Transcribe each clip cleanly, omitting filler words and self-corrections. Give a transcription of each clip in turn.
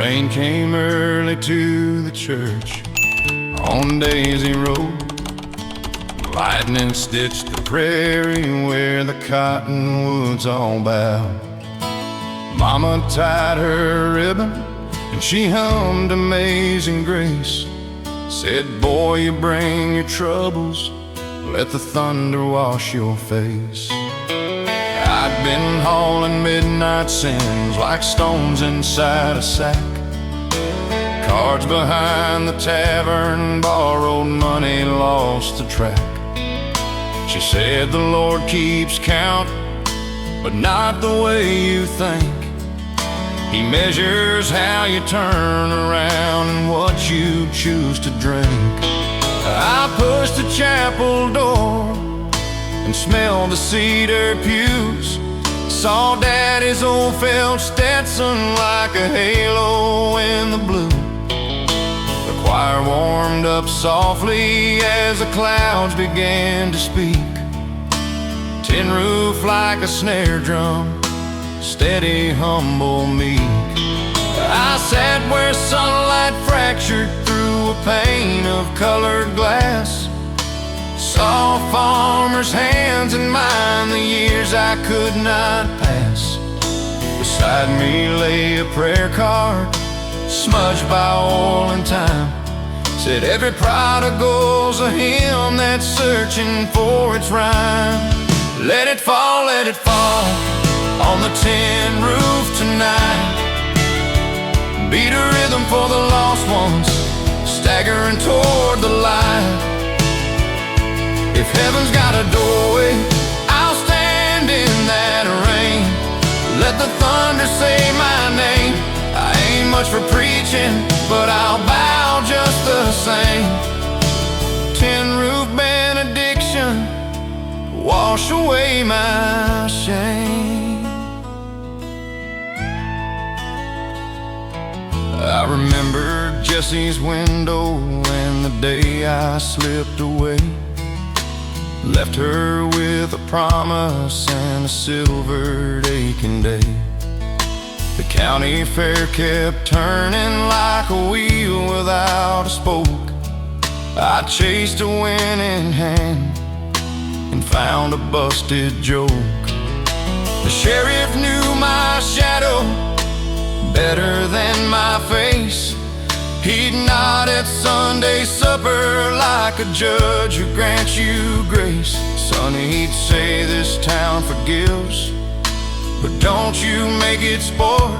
rain came early to the church on Daisy Road. Lightning stitched the prairie where the cottonwoods all bowed. Mama tied her ribbon and she hummed Amazing Grace. Said, boy, you bring your troubles, let the thunder wash your face. I'd been hauling midnight sins like stones inside a sack. Cards behind the tavern, borrowed money, lost the track. She said the Lord keeps count, but not the way you think. He measures how you turn around and what you choose to drink. I pushed the chapel door and smelled the cedar pews. Saw Daddy's old felt Stetson like a halo in the blue. The choir warmed up softly as the clouds began to speak. Tin roof like a snare drum, steady, humble, meek. I sat where sunlight fractured through a pane of colored glass. Saw farmers' hands in mine, the years I could not pass. Beside me lay a prayer card, smudged by oil and time. Said every prodigal's a hymn that's searching for its rhyme. Let it fall on the tin roof tonight. Beat a rhythm for the lost ones, staggering toward the light. If heaven's got a doorway, I'll stand in that rain. Let the thunder say my name. I ain't much for preaching, but I'll bow just the same. Tin roof benediction, wash away my shame. I remember Jesse's window and the day I slipped away. Left her with a promise and a silvered aching day. The county fair kept turning like a wheel without a spoke. I chased a winning hand and found a busted joke. The sheriff knew my shadow better than my face. He'd nod at Sunday supper like a judge who grants you grace. Sonny, he'd say this town forgives, but don't you make it sport.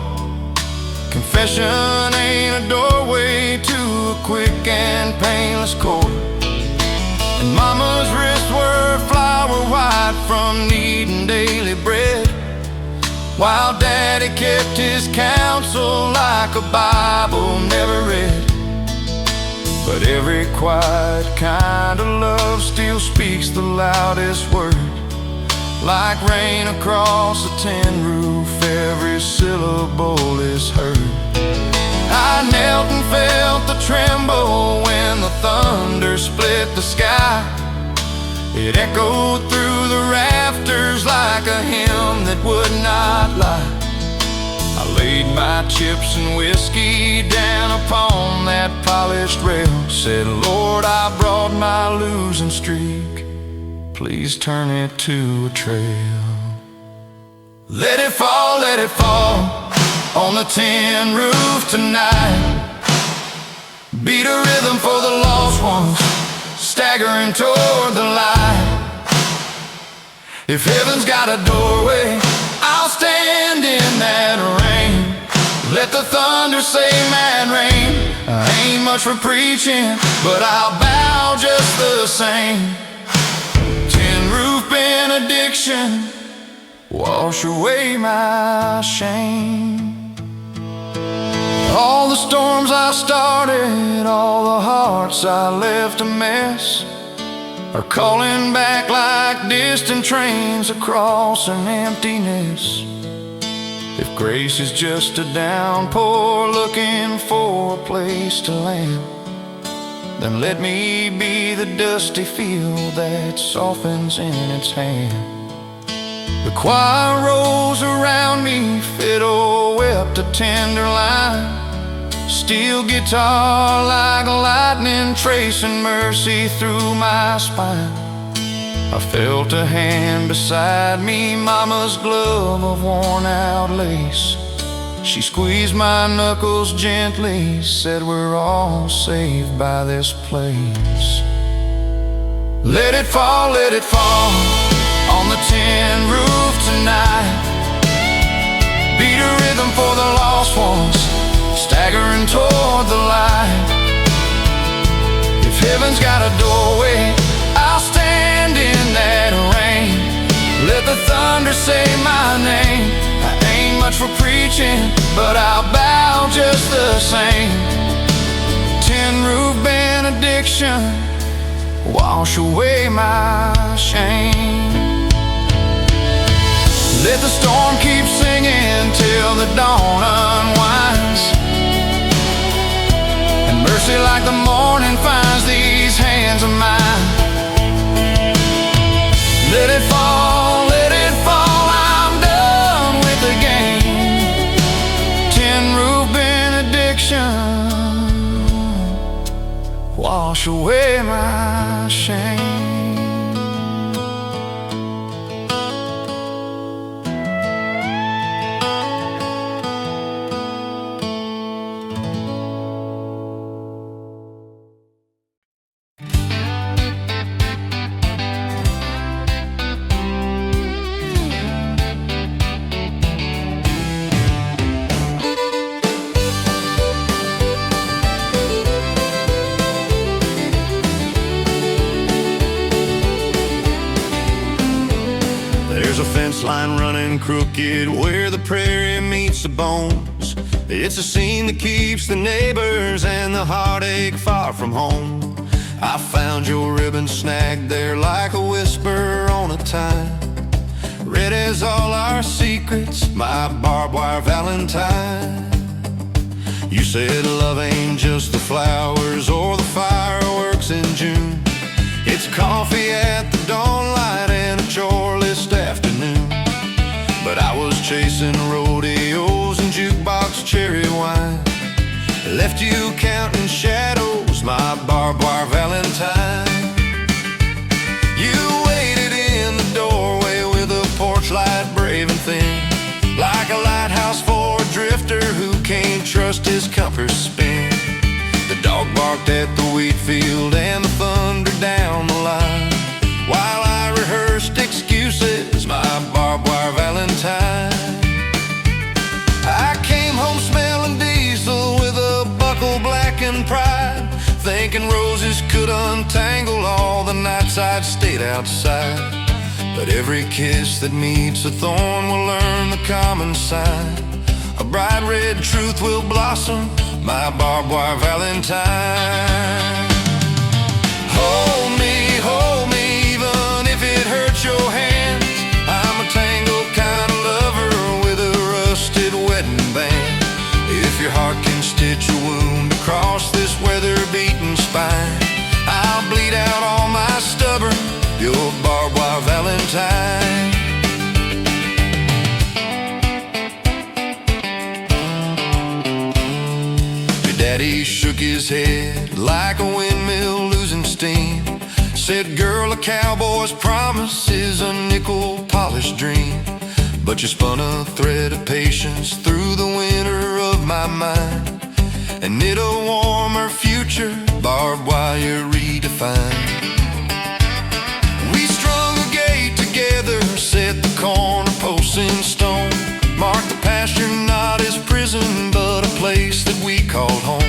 Confession ain't a doorway to a quick and painless court. And Mama's wrists were flour white from kneading daily bread, while Daddy kept his counsel like a Bible never read. But every quiet kind of love still speaks the loudest word. Like rain across a tin roof, every syllable is heard. I knelt and felt the tremble when the thunder split the sky. It echoed through the rafters like a hymn that would not lie. I laid my chips and whiskey down upon that polished rail. Said, Lord, I brought my losing streak, please turn it to a trail. Let it fall on the tin roof tonight. Beat a rhythm for the lost ones, staggering toward the light. If heaven's got a doorway, I'll stand in that rain. Let the thunder say mad rain. I ain't much for preaching, but I'll bow just the same. Tin roof benediction, wash away my shame. All the storms I started, all the hearts I left a mess, are calling back like distant trains across an emptiness. If grace is just a downpour looking for a place to land, then let me be the dusty field that softens in its hand. The choir rose around me, fiddle wept a tender line. Steel guitar like lightning tracing mercy through my spine. I felt a hand beside me, mama's glove of worn out lace. She squeezed my knuckles gently, said we're all saved by this place. Let it fall on the tin roof tonight. Beat a rhythm for the lost ones, staggering toward the light. If heaven's got a doorway, I'll stand in that rain. Let the thunder say my name. I ain't much for preaching, but I'll bow just the same. Tin roof benediction, wash away my shame. Let the storm keep singing till the dawn unwinds, and mercy like the morning finds these hands of mine. Let it fall, I'm done with the game. Tin roof benediction, wash away my shame. There's a fence line running crooked where the prairie meets the bones. It's a scene that keeps the neighbors and the heartache far from home. I found your ribbon snagged there like a whisper on a time. Red as all our secrets, my barbed wire Valentine. You said love ain't just the flowers or the fireworks in June. It's coffee at the dawn light and a chore list afternoon. But I was chasing rodeos and jukebox cherry wine, left you counting shadows, my barbed wire Valentine. You waited in the doorway with a porch light brave and thin, like a lighthouse for a drifter who can't trust his compass spin. The dog barked at the wheat field and the thunder down the line, while I rehearsed excuses, my barbed wire Valentine. I came home smelling diesel with a buckle black and pride, thinking roses could untangle all the nights I'd stayed outside. But every kiss that meets a thorn will learn the common sign. A bright red truth will blossom, my barbed wire Valentine. Hold me, even if it hurts your hands. I'm a tangled kind of lover with a rusted wedding band. If your heart can stitch a wound across this weather-beaten spine, I'll bleed out all my stubborn, your barbed wire Valentine. Daddy shook his head like a windmill losing steam, said, girl, a cowboy's promise is a nickel-polished dream. But you spun a thread of patience through the winter of my mind, and knit a warmer future, barbed wire redefined. We strung a gate together, set the corner posts in stone, marked the pasture not as prison, but a place that we called home.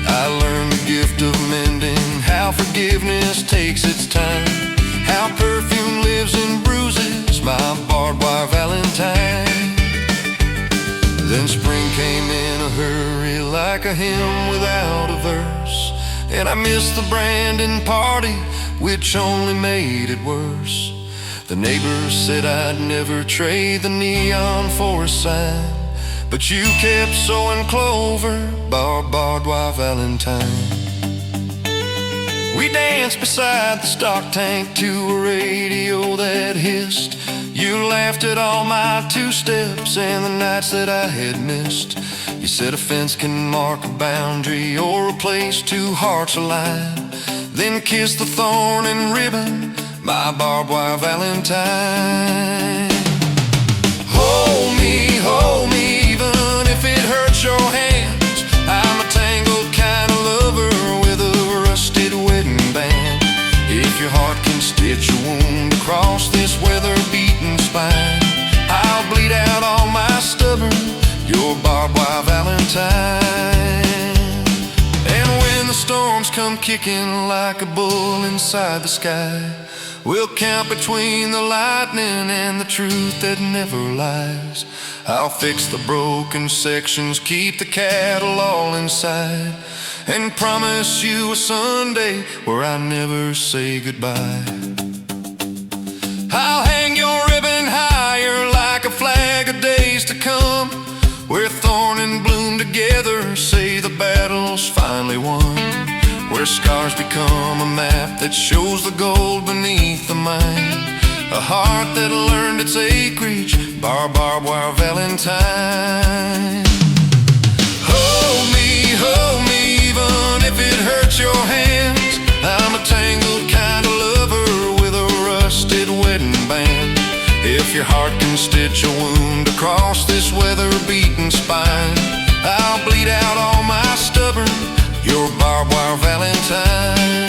I learned the gift of mending, how forgiveness takes its time, how perfume lives in bruises, my barbed wire Valentine. Then spring came in a hurry like a hymn without a verse, and I missed the Brandon party, which only made it worse. The neighbors said I'd never trade the neon for a sign, but you kept sowing clover, barbed wire Valentine. We danced beside the stock tank to a radio that hissed. You laughed at all my two-steps and the nights that I had missed. You said a fence can mark a boundary or a place two hearts align. Then kiss the thorn and ribbon, my barbed wire Valentine. Hold me, even if it hurts your hands. I'm a tangled kind of lover with a rusted wedding band. If your heart can stitch a wound across this weather-beaten spine, I'll bleed out all my stubborn, your barbed wire Valentine. And when the storms come kicking like a bull inside the sky, we'll count between the lightning and the truth that never lies. I'll fix the broken sections, keep the cattle all inside, and promise you a Sunday where I never say goodbye. I'll hang your ribbon higher like a flag of days to come, where thorn and bloom together say the battle's finally won, where scars become a map that shows the gold beneath the mine, a heart that learned its acreage, barbed wire Valentine. Hold me, even if it hurts your hands. I'm a tangled kind of lover with a rusted wedding band. If your heart can stitch a wound across this weather-beaten spine, I'll bleed out all my stubborn, your barbed wire Valentine.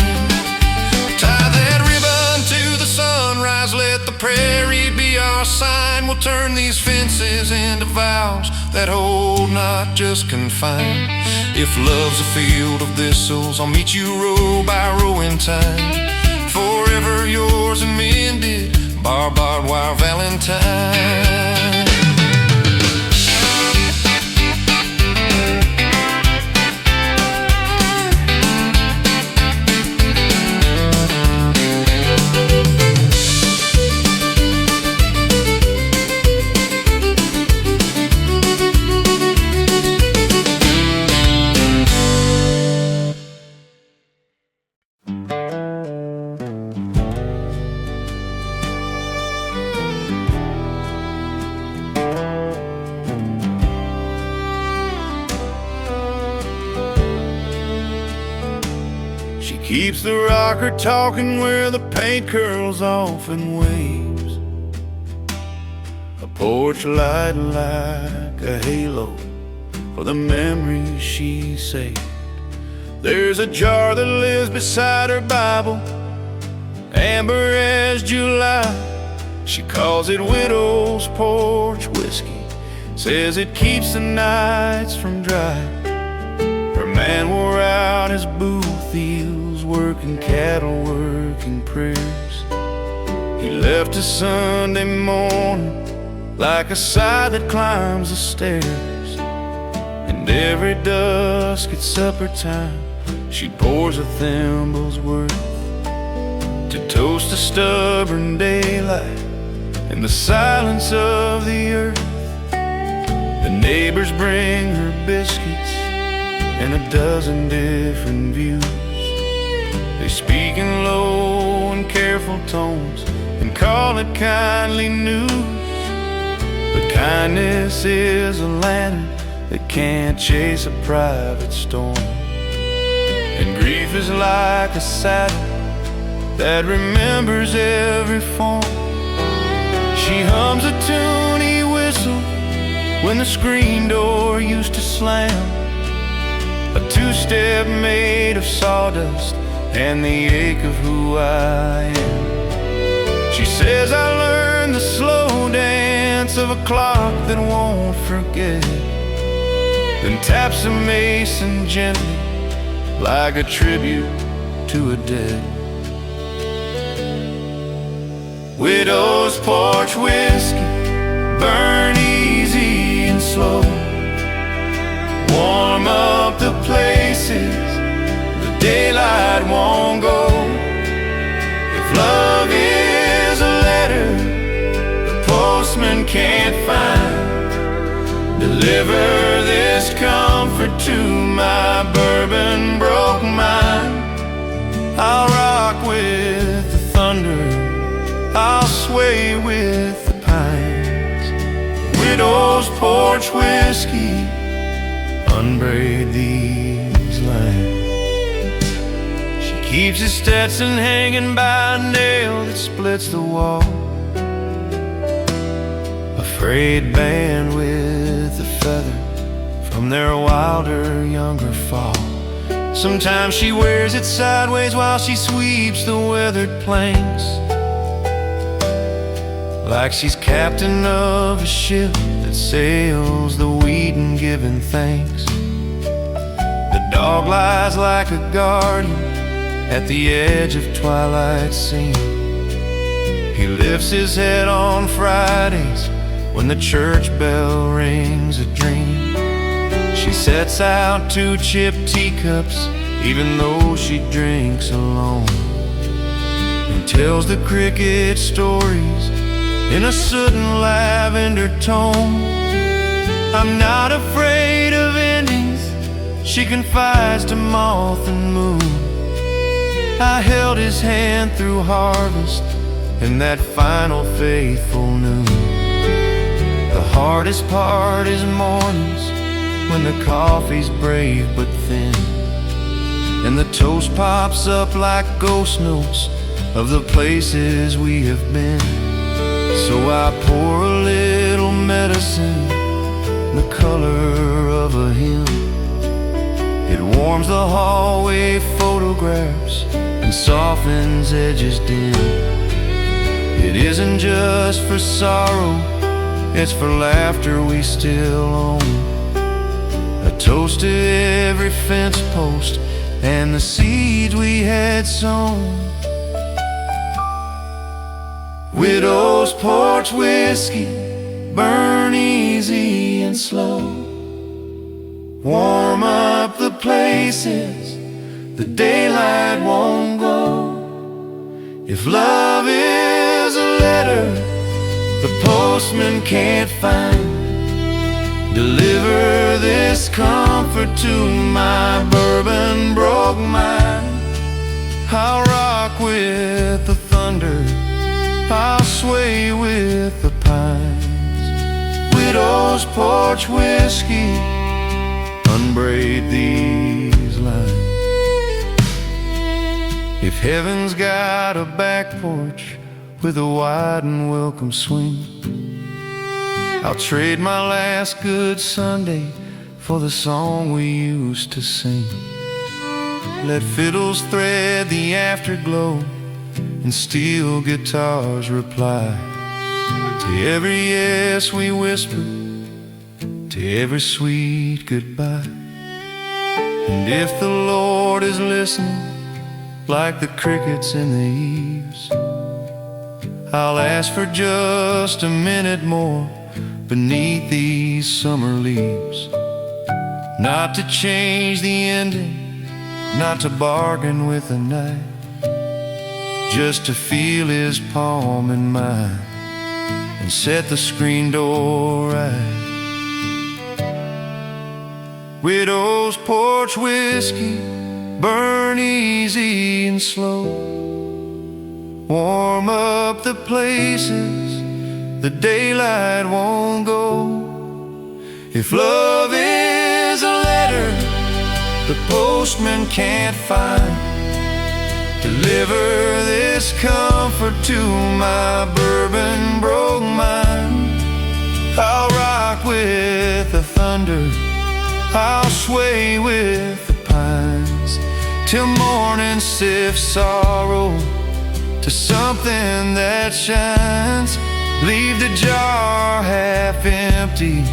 Tie that ribbon to the sunrise, let the prairie be our sign. We'll turn these fences into vows that hold, not just confine. If love's a field of thistles, I'll meet you row by row in time. Forever yours and mended, barbed wire Valentine. Keeps the rocker talking where the paint curls off and waves. A porch light like a halo for the memories she saved. There's a jar that lives beside her Bible, amber as July. She calls it widow's porch whiskey, says it keeps the nights from dry. Her man wore out his booth, working cattle, working prayers. He left a Sunday morning like a sigh that climbs the stairs. And every dusk at supper time, she pours a thimble's worth to toast a stubborn daylight in the silence of the earth. The neighbors bring her biscuits and a dozen different views. They speak in low and careful tones and call it kindly news. But kindness is a lantern that can't chase a private storm. And grief is like a saddle that remembers every form. She hums a tune he whistled when the screen door used to slam, a two-step made of sawdust and the ache of who I am. She says I learned the slow dance of a clock that won't forget, then taps a mason gently like a tribute to a dead. Widow's porch whiskey, burn easy and slow, warm up the places daylight won't go. If love is a letter the postman can't find, deliver this comfort to my bourbon broke mind. I'll rock with the thunder, I'll sway with the pines. Widow's porch whiskey, unbraid these lines. She keeps his Stetson hanging by a nail that splits the wall. A frayed band with a feather from their wilder, younger fall. Sometimes she wears it sideways while she sweeps the weathered planks, like she's captain of a ship that sails the weed and giving thanks. The dog lies like a guardian at the edge of twilight scene. He lifts his head on Fridays when the church bell rings a dream. She sets out to chip teacups even though she drinks alone, and tells the cricket stories in a sudden lavender tone. I'm not afraid of endings, she confides to moth and moon. I held his hand through harvest and that final faithful noon. The hardest part is mornings when the coffee's brave but thin, and the toast pops up like ghost notes of the places we have been. So I pour a little medicine, the color of a hymn. It warms the hallway photographs and softens edges dim. It isn't just for sorrow, it's for laughter we still own. A toast to every fence post and the seeds we had sown. Widow's porch whiskey, burn easy and slow. Warm up the places the daylight won't go. If love is a letter the postman can't find, deliver this comfort to my bourbon broke mind. I'll rock with the thunder, I'll sway with the pines. Widow's porch whiskey, unbraid these lines. If heaven's got a back porch with a wide and welcome swing, I'll trade my last good Sunday for the song we used to sing. Let fiddles thread the afterglow and steel guitars reply to every yes we whisper, to every sweet goodbye. And if the Lord is listening, like the crickets in the eaves, I'll ask for just a minute more beneath these summer leaves. Not to change the ending, not to bargain with the night, just to feel his palm in mine and set the screen door right. Widow's porch whiskey, burn easy and slow. Warm up the places the daylight won't go. If love is a letter the postman can't find, deliver this comfort to my bourbon broke mind. I'll rock with the thunder, I'll sway with the pines, till morning sifts sorrow to something that shines. Leave the jar half empty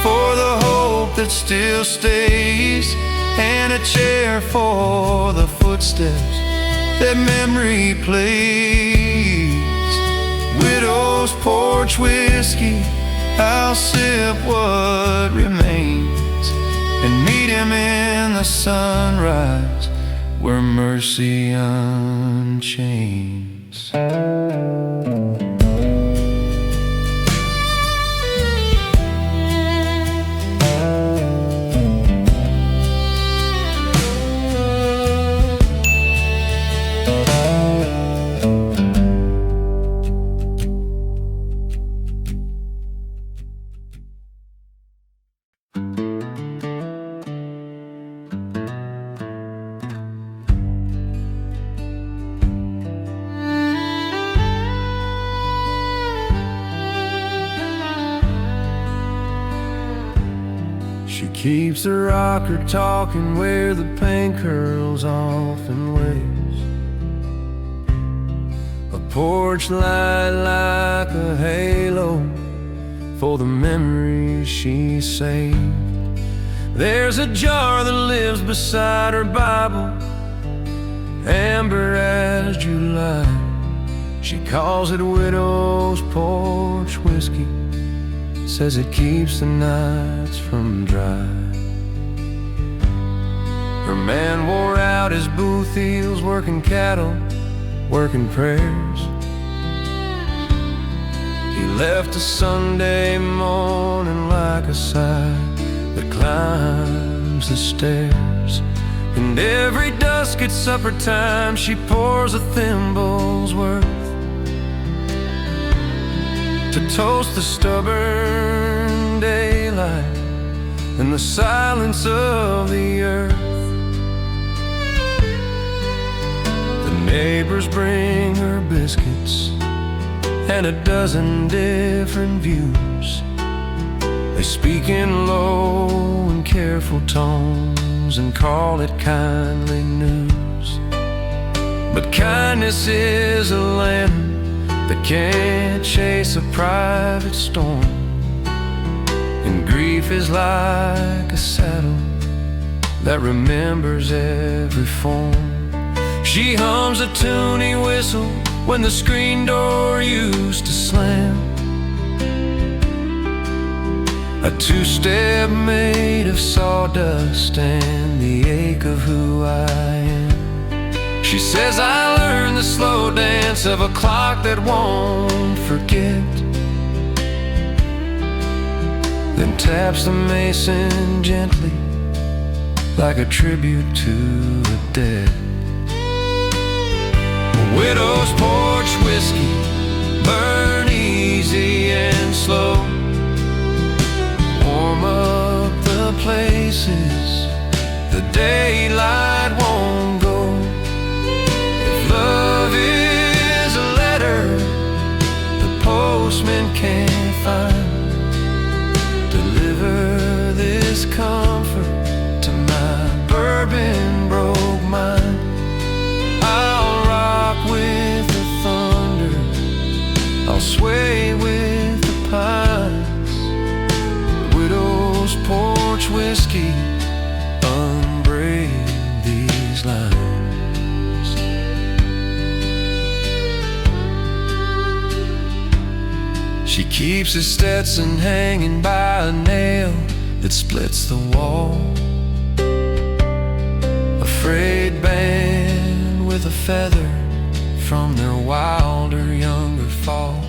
for the hope that still stays, and a chair for the footsteps that memory plays. Widow's porch whiskey, I'll sip what remains and meet him in the sunrise where mercy unchains. Keeps the rocker talking where the paint curls off and waves. A porch light like a halo for the memories she saved. There's a jar that lives beside her Bible, amber as July. She calls it widow's porch whiskey, says it keeps the nights from dry. Her man wore out his booth heels, working cattle, working prayers. He left a Sunday morning like a sigh that climbs the stairs. And every dusk at supper time she pours a thimble's worth to toast the stubborn daylight and the silence of the earth. The neighbors bring her biscuits and a dozen different views. They speak in low and careful tones and call it kindly news. But kindness is a lantern that can't chase a private storm, and grief is like a saddle that remembers every form. She hums a tuney whistle when the screen door used to slam, a two-step made of sawdust and the ache of who I am. She says I learned the slow dance of a clock that won't forget, then taps the mason gently like a tribute to the dead. Widow's porch whiskey, burn easy and slow, warm up the places the daylight won't go. Love is a letter the postman can't find. Deliver this comfort to my bourbon broke mind. I'll rock with the thunder, I'll sway with the pines. Widow's porch whiskey, unbraid these lines. She keeps his Stetson hanging by a nail that splits the wall, a frayed band with a feather from their wilder, younger fall.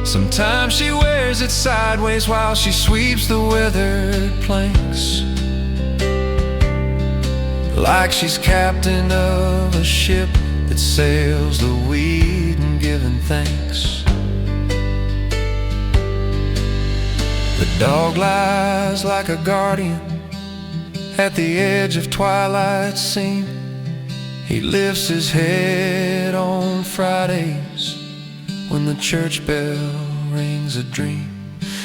Sometimes she wears it sideways while she sweeps the weathered planks, like she's captain of a ship that sails the weed and giving thanks. The dog lies like a guardian at the edge of twilight's seam. He lifts his head on Fridays when the church bell rings a dream.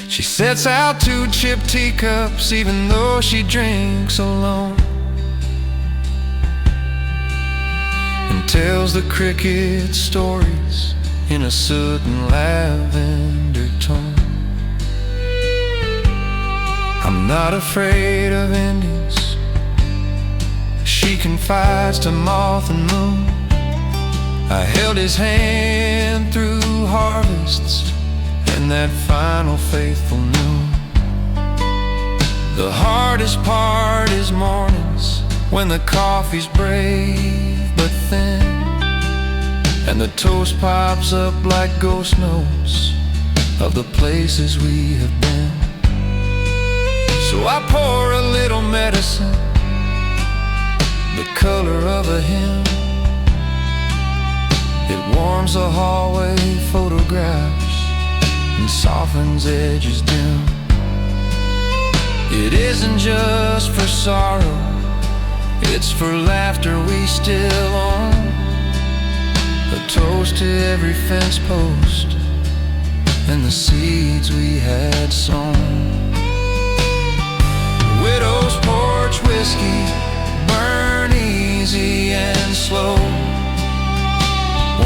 She sets out to chip teacups even though she drinks alone, and tells the cricket stories in a soot and lavender tone. I'm not afraid of endings, she confides to moth and moon. I held his hand through harvests and that final faithful noon. The hardest part is mornings when the coffee's brave but thin, and the toast pops up like ghost notes of the places we have been. So I pour a little medicine, the color of a hymn. It warms the hallway photographs and softens edges dim. It isn't just for sorrow, it's for laughter we still own. A toast to every fence post and the seeds we had sown. porch whiskey, burn easy and slow.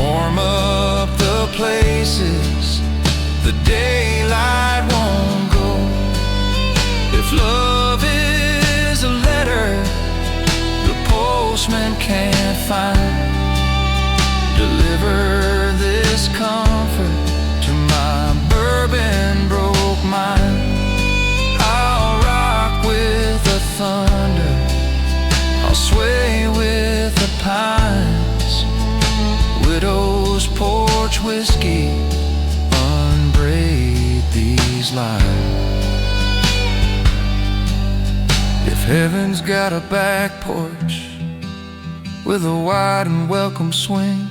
Warm up the places the daylight won't go. If love is a letter the postman can't find, deliver this comfort to my bourbon broke mind. I'll rock with the thunder, I'll sway with the pines. Widow's porch whiskey, unbraid these lines. If heaven's got a back porch with a wide and welcome swing,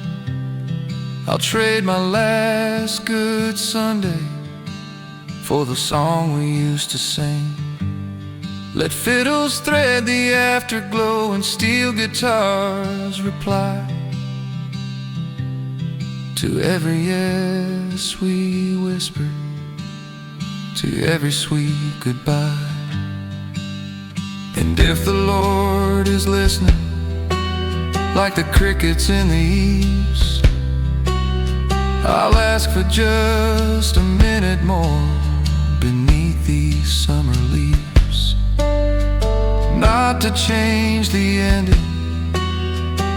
I'll trade my last good Sunday for the song we used to sing. Let fiddles thread the afterglow and steel guitars reply to every yes we whispered, to every sweet goodbye. And if the Lord is listening, like the crickets in the east, I'll ask for just a minute more beneath these summer leaves. Not to change the ending,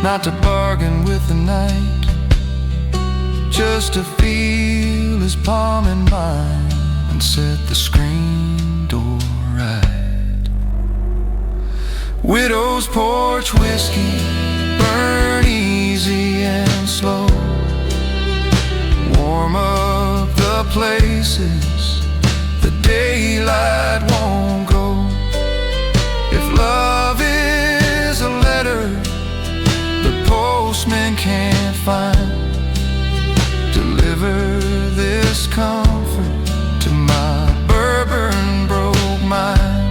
not to bargain with the night, just to feel his palm in mine and set the screen door right. Widow's porch whiskey, burn easy and slow. Warm up the places the daylight won't go. If love is a letter the postman can't find, deliver this comfort to my bourbon broke mind.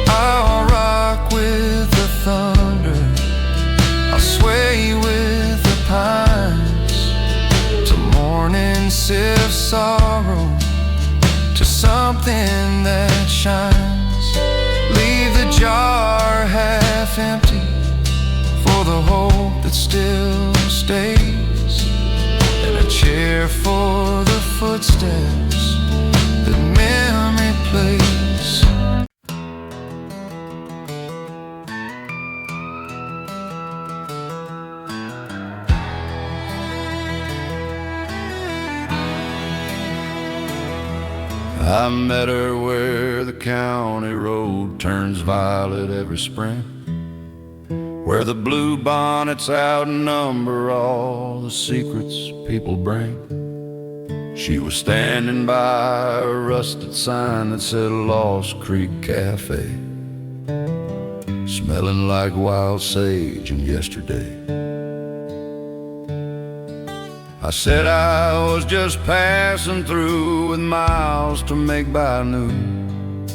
I'll rock with the thunder, I'll sway with the pines, till morning sifts sorrow to something that shines. Leave the jar half empty for the hope that still stays, and a chair for the footsteps that memory plays. I met her where the county road turns violet every spring, where the bluebonnets outnumber all the secrets people bring. She was standing by a rusted sign that said Lost Creek Cafe, smelling like wild sage and yesterday. I said I was just passing through with miles to make by noon.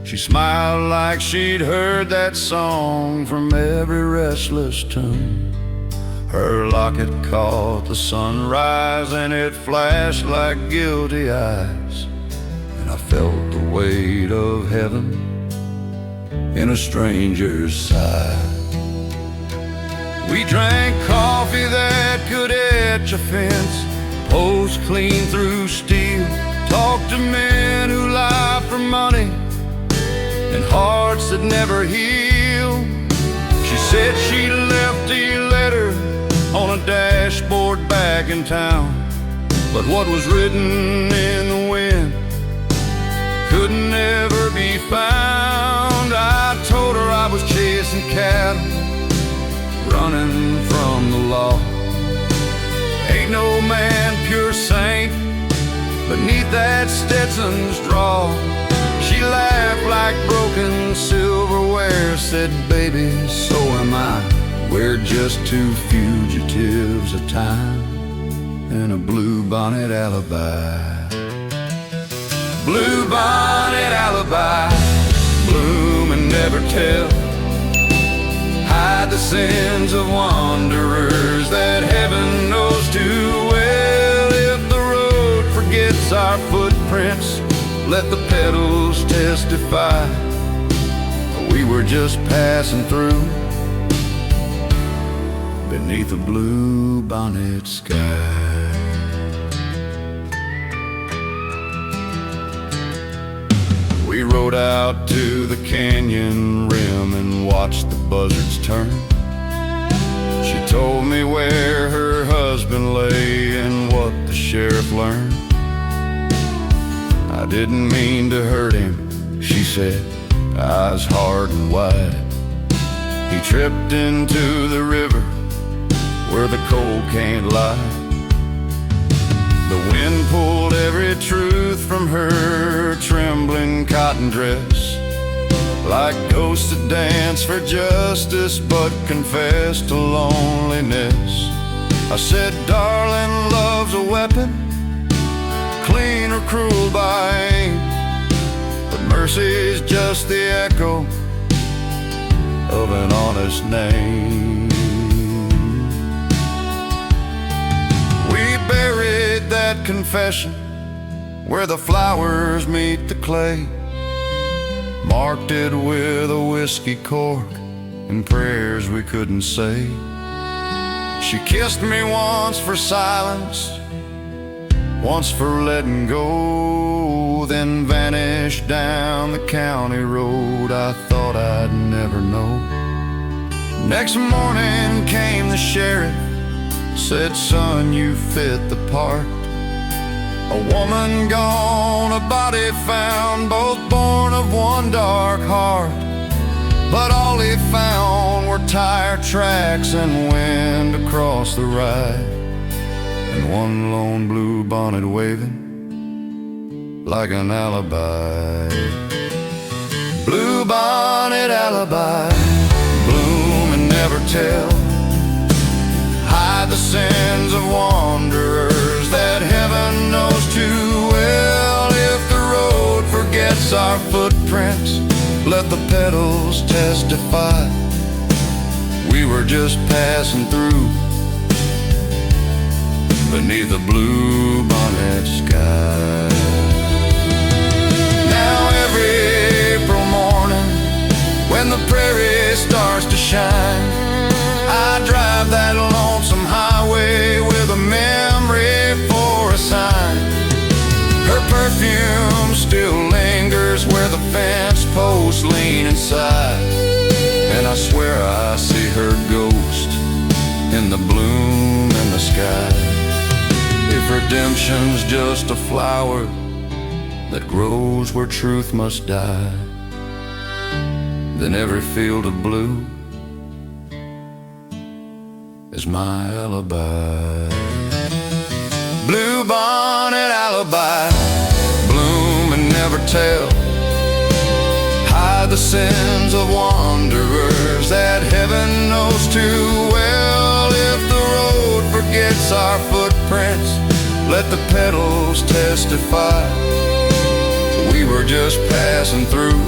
She smiled like she'd heard that song from every restless tune. Her locket caught the sunrise and it flashed like guilty eyes, and I felt the weight of heaven in a stranger's sigh. We drank coffee that could etch a fence, post clean through steel, talked to men who lie for money and hearts that never heal. She said she left a letter on a dashboard back in town, but what was written in the wind couldn't ever be found. I told her I was chasing cattle, running from the law. Ain't no man pure saint beneath that Stetson's draw. She laughed like broken silverware, said, baby, so am I. We're just two fugitives of time and a bluebonnet alibi. Bluebonnet alibi, bloom and never tell. Hide the sins of wanderers that heaven knows too well. If the road forgets our footprints, let the pedals testify. We were just passing through beneath a blue-bonnet sky. We rode out to the canyon rim and watched the buzzards turn. She told me where her husband lay and what the sheriff learned. I didn't mean to hurt him, she said, eyes hard and wide. He tripped into the river where the cold can't lie. The wind pulled every truth from her trembling cotton dress, like ghosts that dance for justice but confess to loneliness. I said, darling, love's a weapon, clean or cruel by aim, but mercy's just the echo of an honest name. We buried that confession where the flowers meet the clay, marked it with a whiskey cork and prayers we couldn't say. She kissed me once for silence, once for letting go, then vanished down the county road I thought I'd never know. Next morning came the sheriff, said, son, you fit the part. A woman gone, a body found, both born of one dark heart. But all he found were tire tracks and wind across the ride, and one lone blue bonnet waving like an alibi. Bluebonnet alibi, bloom and never tell, hide the sins of wanderers that heaven knows too well. If the road forgets our footprints, let the petals testify we were just passing through beneath a blue-bonnet sky. Now every April morning, when the prairie starts to shine, I drive that lonesome highway with a memory for a sign. Her perfume still lingers where the fence posts lean inside, and I swear I see her ghost in the bloom in the sky. If redemption's just a flower that grows where truth must die, then every field of blue is my alibi. Bluebonnet alibi, bloom and never tell, hide the sins of wanderers that heaven knows too well. If the road forgets our footprints, let the petals testify we were just passing through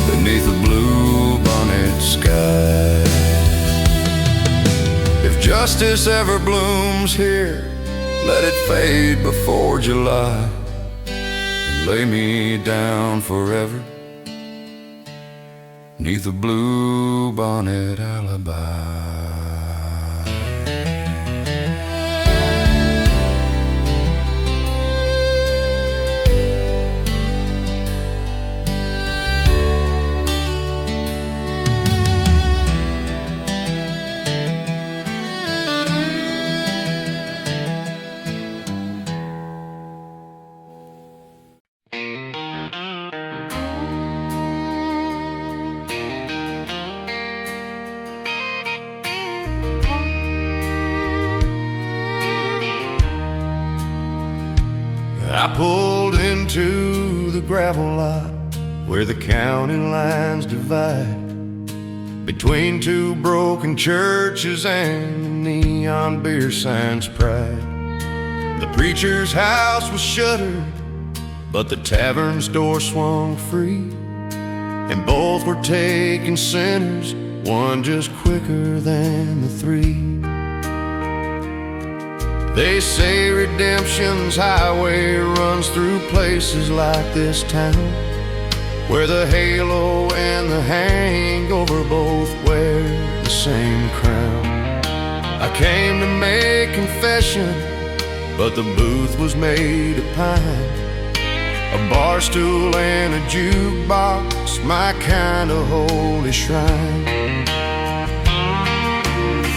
beneath a blue-bonnet sky. If justice ever blooms here, let it fade before July, and lay me down forever 'neath a blue-bonnet alibi. I pulled into the gravel lot where the county lines divide, between two broken churches and neon beer signs pride. The preacher's house was shuttered, but the tavern's door swung free, and both were taking sinners, one just quicker than the three. They say redemption's highway runs through places like this town, where the halo and the hangover both wear the same crown. I came to make confession, but the booth was made of pine. A bar stool and a jukebox, my kind of holy shrine.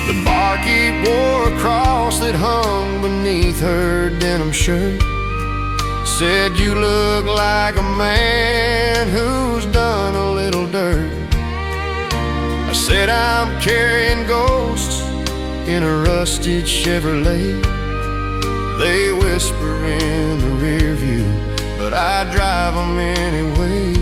The barkeep wore a cross that hung beneath her denim shirt. Said, "You look like a man who's done a little dirt." I said, "I'm carrying ghosts in a rusted Chevrolet. They whisper in the rear view, but I drive them anyway."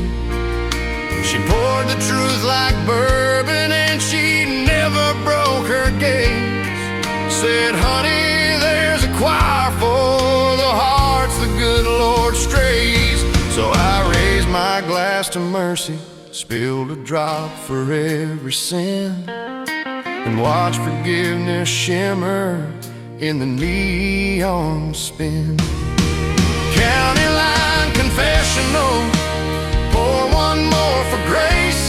She poured the truth like bourbon and she never broke her gaze. Said, "Honey, there's a choir for the hearts the good Lord strays." So I raised my glass to mercy, spilled a drop for every sin, and watched forgiveness shimmer in the neon spin. County line confessional, pour one more for grace.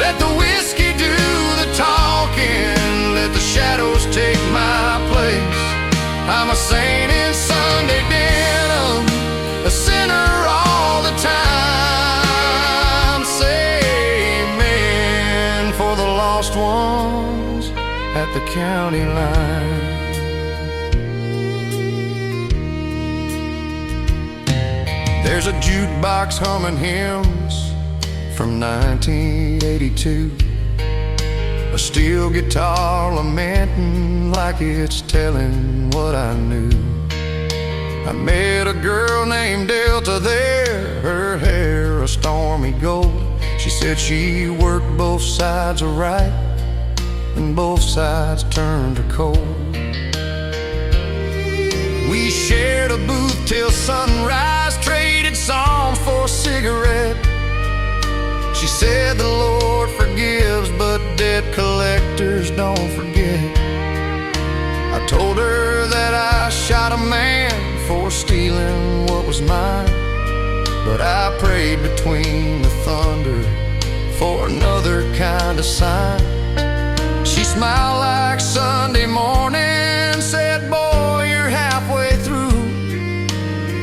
Let the whiskey do the talking, let the shadows take my place. I'm a saint in Sunday denim, a sinner all the time. Say amen for the lost ones at the county line. There's a jukebox humming hymns from 1982, a steel guitar lamenting like it's telling what I knew. I met a girl named Delta there, her hair a stormy gold. She said she worked both sides of right and both sides turned her cold. We shared a booth till sunrise, traded songs for a cigarette. She said the Lord forgives, but debt collectors don't forget. I told her that I shot a man for stealing what was mine, but I prayed between the thunder for another kind of sign. She smiled like Sunday morning, said, "Boy, you're halfway through.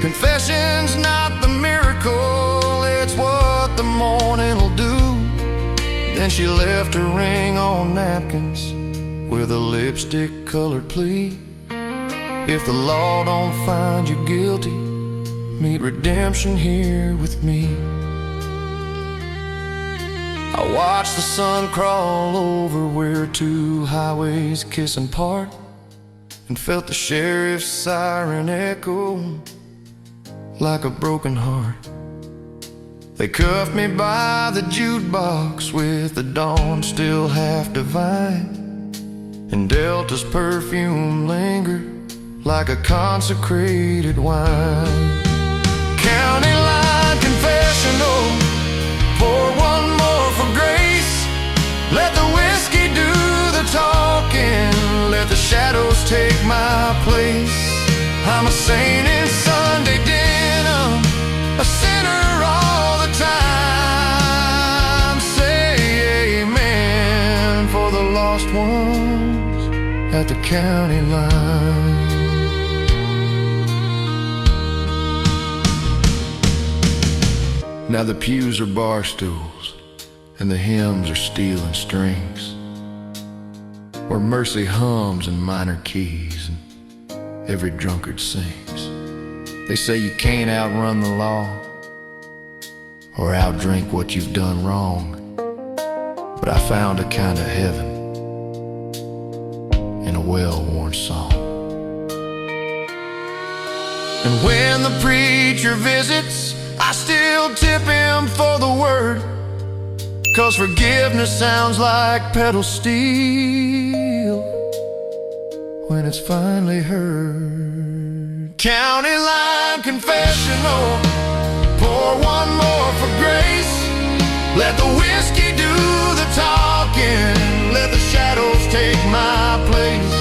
Confession's not the miracle, it's what the morning will do." Then she left her ring on napkins with a lipstick-colored plea. If the law don't find you guilty, meet redemption here with me. I watched the sun crawl over where two highways kiss and part, and felt the sheriff's siren echo like a broken heart. They cuffed me by the jukebox with the dawn still half divine, and Delta's perfume lingered like a consecrated wine. County line confessional, pour one more for grace. Let the whiskey do the talking, let the shadows take my place. I'm a saint in Sunday denim, a sinner all the time. Say amen for the lost ones at the county line. Now the pews are bar stools and the hymns are steel and strings, where mercy hums in minor keys and every drunkard sings. They say you can't outrun the law or outdrink what you've done wrong, but I found a kind of heaven in a well-worn song. And when the preacher visits, I still tip him for the word, 'cause forgiveness sounds like pedal steel when it's finally heard. County line confessional, pour one more for grace. Let the whiskey do the talking, let the shadows take my place.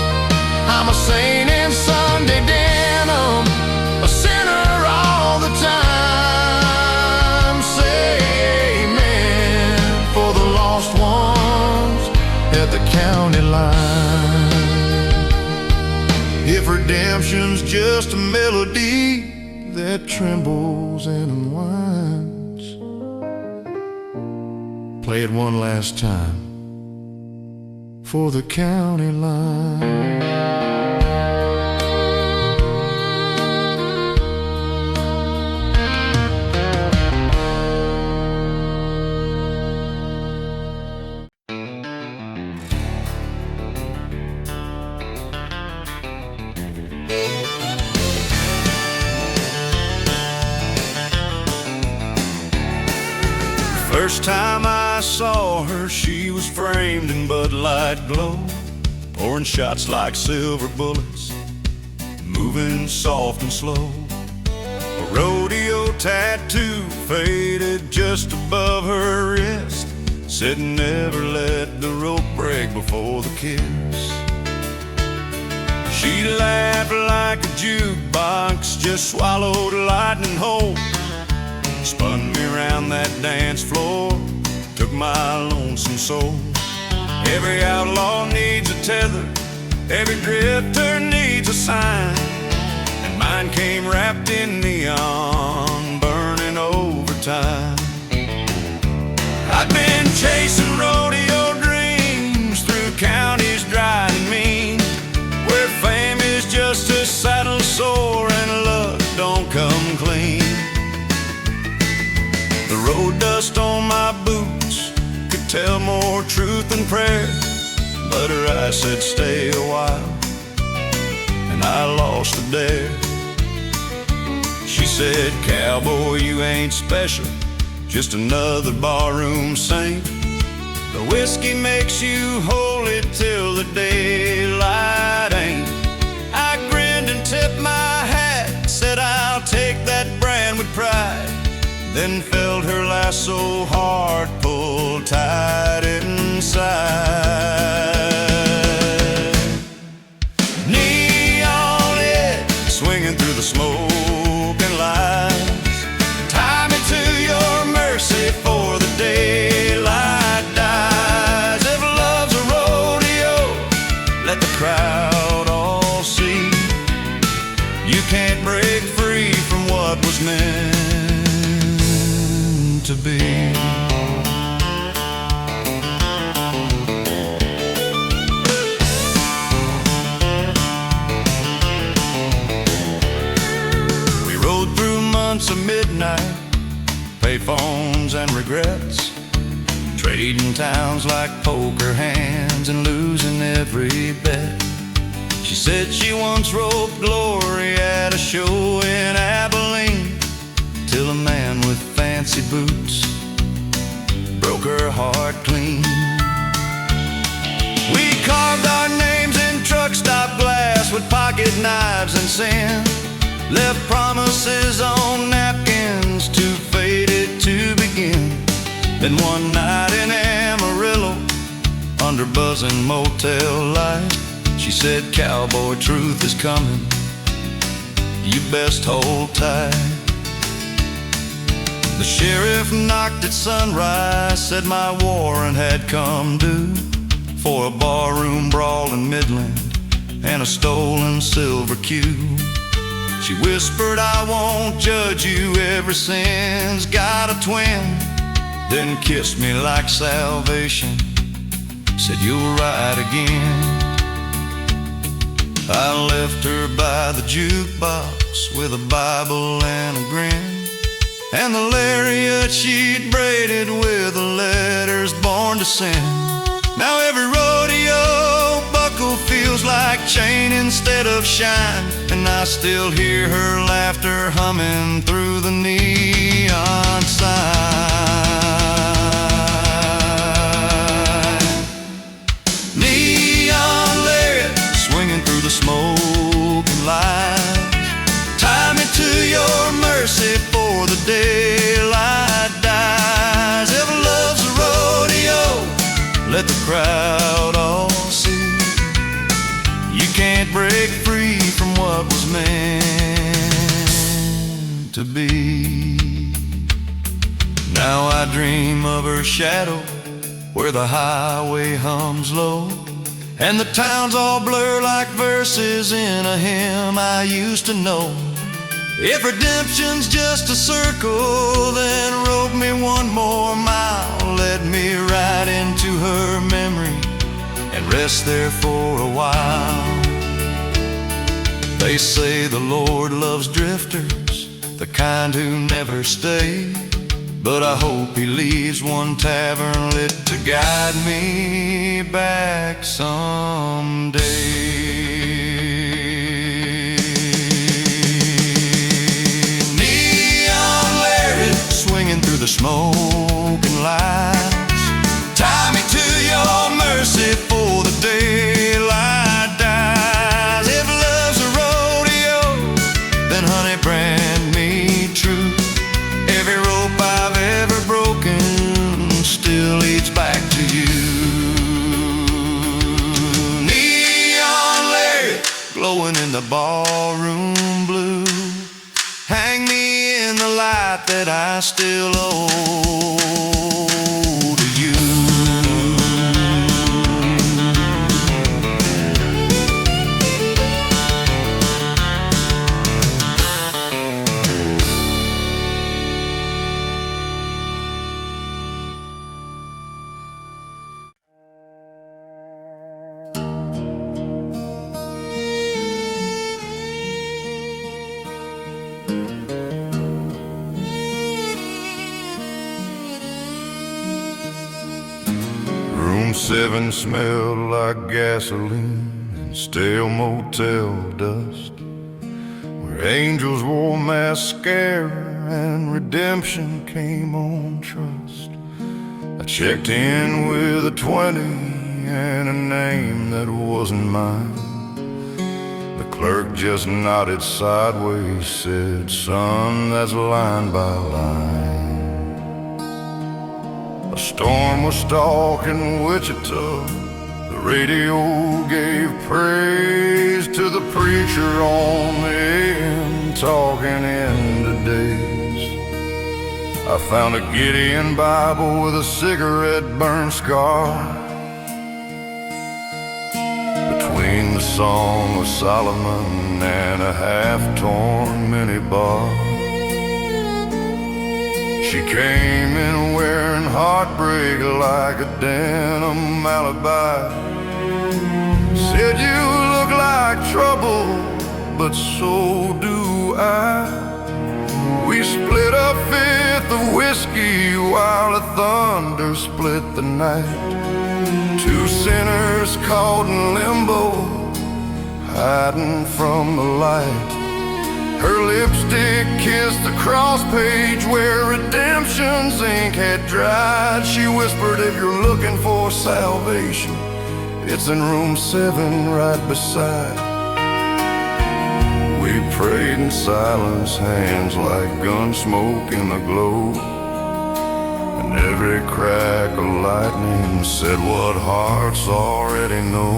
I'm a saint in Sunday denim, a sinner all the time. Say the county line. If redemption's just a melody that trembles and unwinds, play it one last time for the county line. First time I saw her, she was framed in Bud Light glow, pouring shots like silver bullets, moving soft and slow. A rodeo tattoo faded just above her wrist, said never let the rope break before the kiss. She laughed like a jukebox, just swallowed a lightning hole, spun me around that dance floor, took my lonesome soul. Every outlaw needs a tether, every drifter needs a sign, and mine came wrapped in neon, burning overtime. I've been chasing rodeo dreams through counties dry and mean, where fame is just a saddle sore and luck don't come clean. The road dust on my boots could tell more truth than prayer, but her eyes said stay a while, and I lost a dare. She said, cowboy, you ain't special, just another barroom saint. The whiskey makes you holy till the daylight ain't. I grinned and tipped my hat, said I'll take that brand with pride, then felt her lasso hard pulled tight inside. Neon lit, swinging through the smoke and lights, tie me to your mercy for the daylight dies. If love's a rodeo, let the crowd all see, you can't break free from what was meant to be. We rode through months of midnight, payphones and regrets, trading towns like poker hands and losing every bet. She said she once roped glory at a show in Abilene, till a man with fancy boots broke her heart clean. We carved our names in truck stop glass with pocket knives and sand, left promises on napkins too faded to begin. Then one night in Amarillo, under buzzing motel lights, she said, cowboy, truth is coming, you best hold tight. The sheriff knocked at sunrise, said my warrant had come due for a barroom brawl in Midland and a stolen silver cue. She whispered, I won't judge you, every sin's got a twin, then kissed me like salvation, said you'll ride again. I left her by the jukebox with a Bible and a grin, and the Lariat she'd braided with the letters born to sin. Now every rodeo buckle feels like chain instead of shine, and I still hear her laughter humming through the neon sign. Neon Lariat, swinging through the smoke and light, tie me to your mercy for the daylight dies. If love's a rodeo, let the crowd all see, you can't break free from what was meant to be. Now I dream of her shadow where the highway hums low, and the towns all blur like verses in a hymn I used to know. If redemption's just a circle, then rope me one more mile. Let me ride into her memory and rest there for a while. They say the Lord loves drifters, the kind who never stay, but I hope he leaves one tavern lit to guide me back someday. Swinging through the smoking lights, tie me to your mercy for the daylight dies. If love's a rodeo, then honey, brand me true. Every rope I've ever broken still leads back to you. Neon Lariat glowing in the ballroom blue, hang me in the light that I still owe to you. Room 7 smelled like gasoline and stale motel dust, where angels wore mascara and redemption came on trust. I checked in with a 20 and a name that wasn't mine. The clerk just nodded sideways, said, "Son, that's line by line." A storm was stalking Wichita. The radio gave praise to the preacher on the AM, talking into days. I found a Gideon Bible with a cigarette burn scar between the Song of Solomon and a half-torn minibar. She came in wearing heartbreak like a denim alibi. Said, "You look like trouble, but so do I." We split a fifth of whiskey while the thunder split the night. Two sinners caught in limbo, hiding from the light. Her lipstick kissed the cross page where redemption's ink had dried. She whispered, "If you're looking for salvation, it's in room 7 right beside." We prayed in silence, hands like gun smoke in the glow, and every crack of lightning said what hearts already know.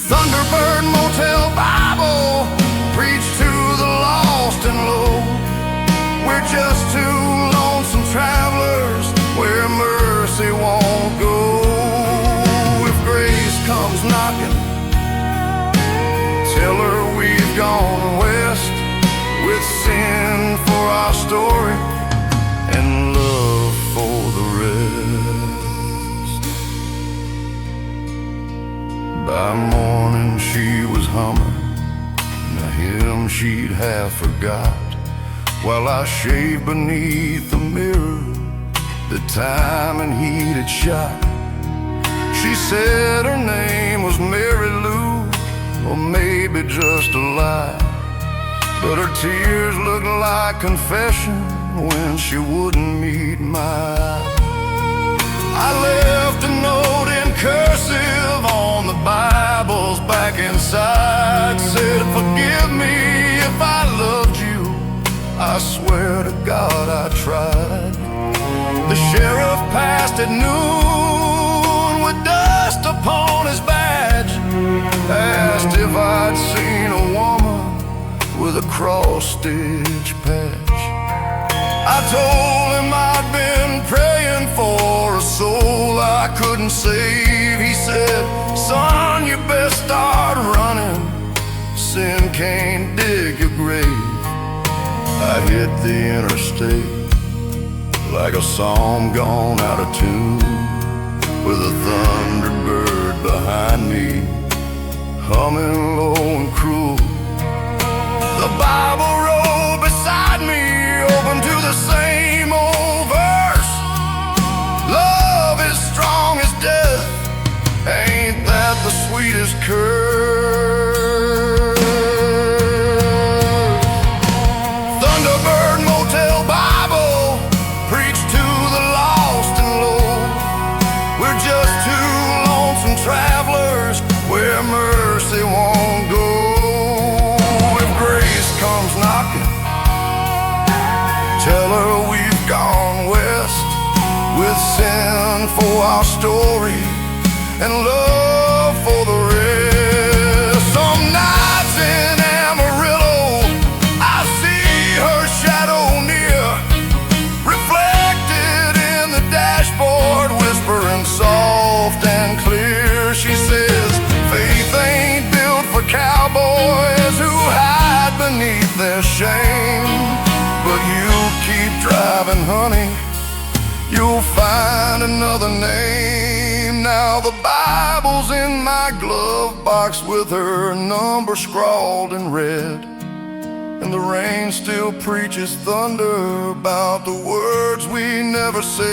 Thunderbird Motel Bible, preach to the lost and low. We're just two lonesome travelers where mercy won't go. If grace comes knocking, tell her we've gone west, with sin for our story and love for the rest. By morning she was humming a hymn she'd half forgot, while I shaved beneath the mirror the time and heat had shot. She said her name was Mary Lou, or maybe just a lie, but her tears looked like confession when she wouldn't meet my eye. I left a note in cursive on the Bible's back inside. Said, "Forgive me if I loved you, I swear to God I tried." The sheriff passed at noon with dust upon his badge, asked if I'd seen a woman with a cross-stitch patch. I told him I'd been praying for a soul I couldn't save. He said, son, you best start running. Sin can't dig your grave. I hit the interstate like a psalm gone out of tune, with a Thunderbird behind me, humming low and cruel. The Bible rolled beside me, open to the same old verse. Love is strong as death, ain't that the sweetest curse? Thunderbird, Motel, Bible, preach to the lost and low. We're just two lonesome travelers where mercy won't go. If grace comes knocking, tell her we've gone west, with sin for our story and love for the rest. Some nights in Amarillo, I see her shadow near, reflected in the dashboard, whispering soft and clear. She says, faith ain't built for cowboys who hide beneath their shame, but you keep driving, honey, you'll find another name. Now the Bible's in my glove box with her number scrawled in red, and the rain still preaches thunder about the words we never said.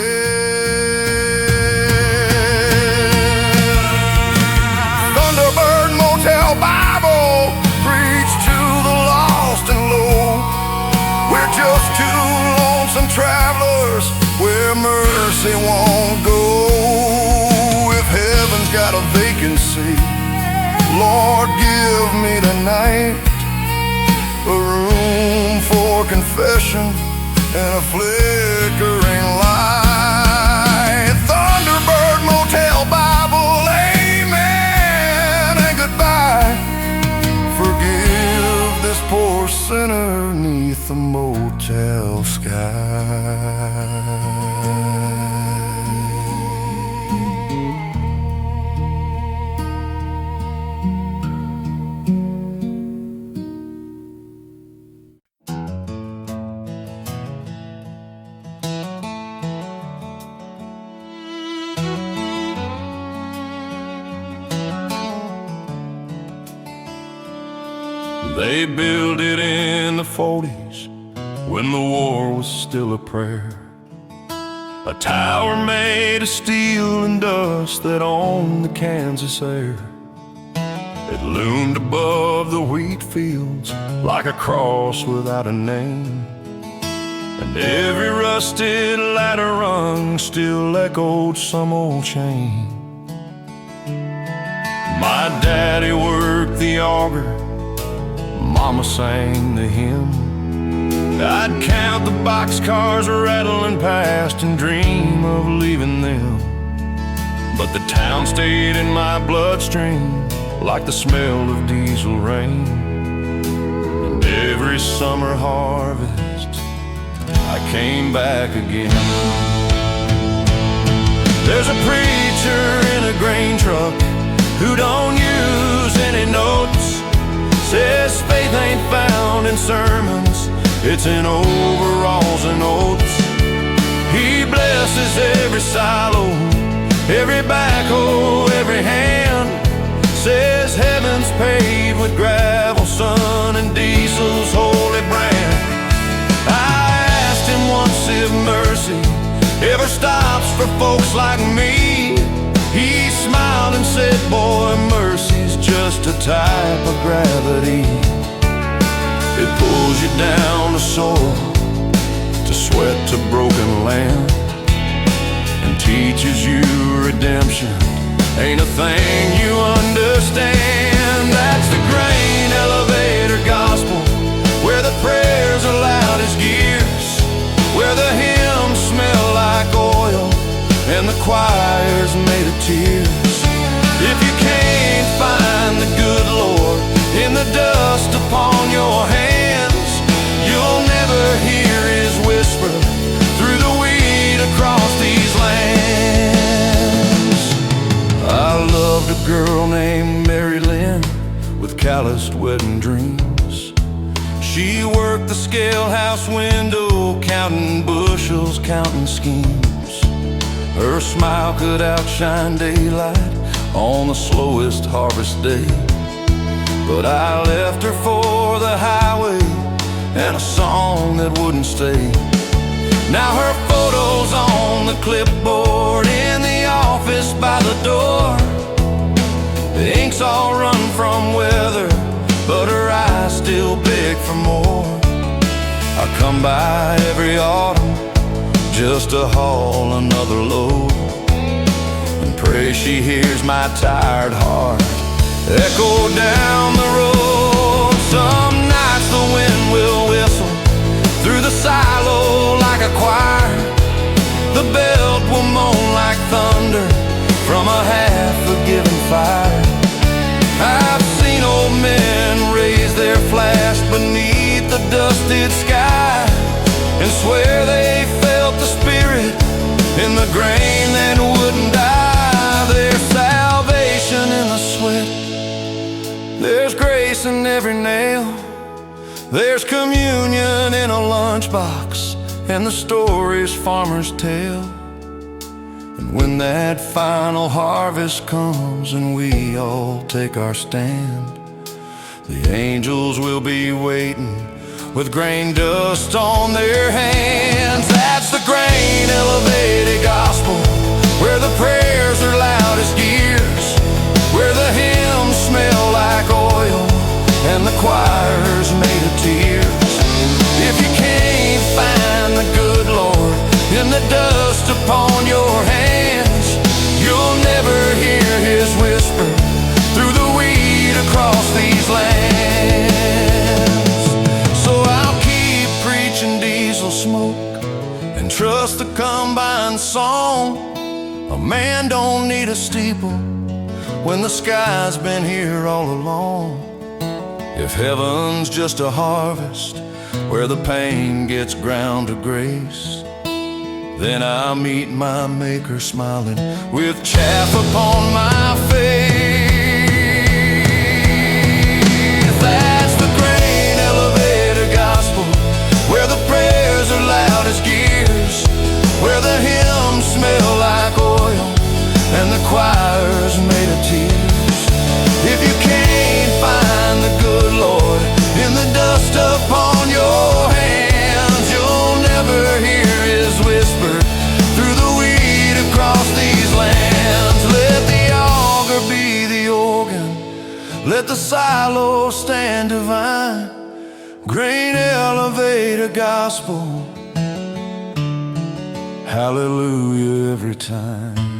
Thunderbird, Motel, Bible, preach to the lost and low. We're just two lonesome travelers where mercy won't go. If heaven's got a vacancy, Lord, give me tonight a room for confession and a flickering light. Thunderbird, Motel, Bible, amen and goodbye. Forgive this poor sinner neath the motel sky. They built it in the 40s when the war was still a prayer. A tower made of steel and dust that owned the Kansas air. It loomed above the wheat fields like a cross without a name, and every rusted ladder rung still echoed some old chain. My daddy worked the auger, Mama sang the hymn. I'd count the boxcars rattling past and dream of leaving them, but the town stayed in my bloodstream like the smell of diesel rain. And every summer harvest I came back again. There's a preacher in a grain truck who don't use any notes. Says faith ain't found in sermons, it's in overalls and oats. He blesses every silo, every backhoe, every hand. Says heaven's paved with gravel, sun, and diesel's holy brand. I asked him once if mercy ever stops for folks like me. He smiled and said, boy, mercy's just a type of gravity. It pulls you down to soil, to sweat to broken land, and teaches you redemption ain't a thing you understand. That's the grain elevator gospel, where the prayers are loud as gears, where the hymns smell like oil and the choir's made of tears. If you can't find the good Lord in the dust upon your hands, you'll never hear his whisper counting schemes. Her smile could outshine daylight on the slowest harvest day. But I left her for the highway and a song that wouldn't stay. Now her photo's on the clipboard in the office by the door. The ink's all run from weather, but her eyes still beg for more. I come by every autumn just to haul another load and pray she hears my tired heart echo down the road. Some nights the wind will whistle through the silo like a choir. The belt will moan like thunder from a half-forgiven fire. I've seen old men raise their flash beneath the dusted sky and swear they felt the spirit in the grain that wouldn't die. There's salvation in the sweat, there's grace in every nail, there's communion in a lunchbox and the stories farmers tell. And when that final harvest comes and we all take our stand, the angels will be waiting with grain dust on their hands. That's the grain elevated gospel, where the prayers are loud as gears, where the hymns smell like oil and the choir's made of tears. If you can't find the good Lord in the dust upon your hands, you'll never hear his whisper through the weed across these lands. So I'll keep preaching diesel smoke and trust the combine song. A man don't need a steeple when the sky's been here all along. If heaven's just a harvest where the pain gets ground to grace, then I'll meet my Maker smiling with chaff upon my face. That's the grain elevator gospel, where the prayers are loud as gears, where the hymns smell like oil and the choir's made of tears. If you can't find the good Lord in the dust upon your hands, you'll never hear his whisper through the weed across these lands. Let the auger be the organ, let the silo stand divine. Grain elevator gospel, hallelujah every time.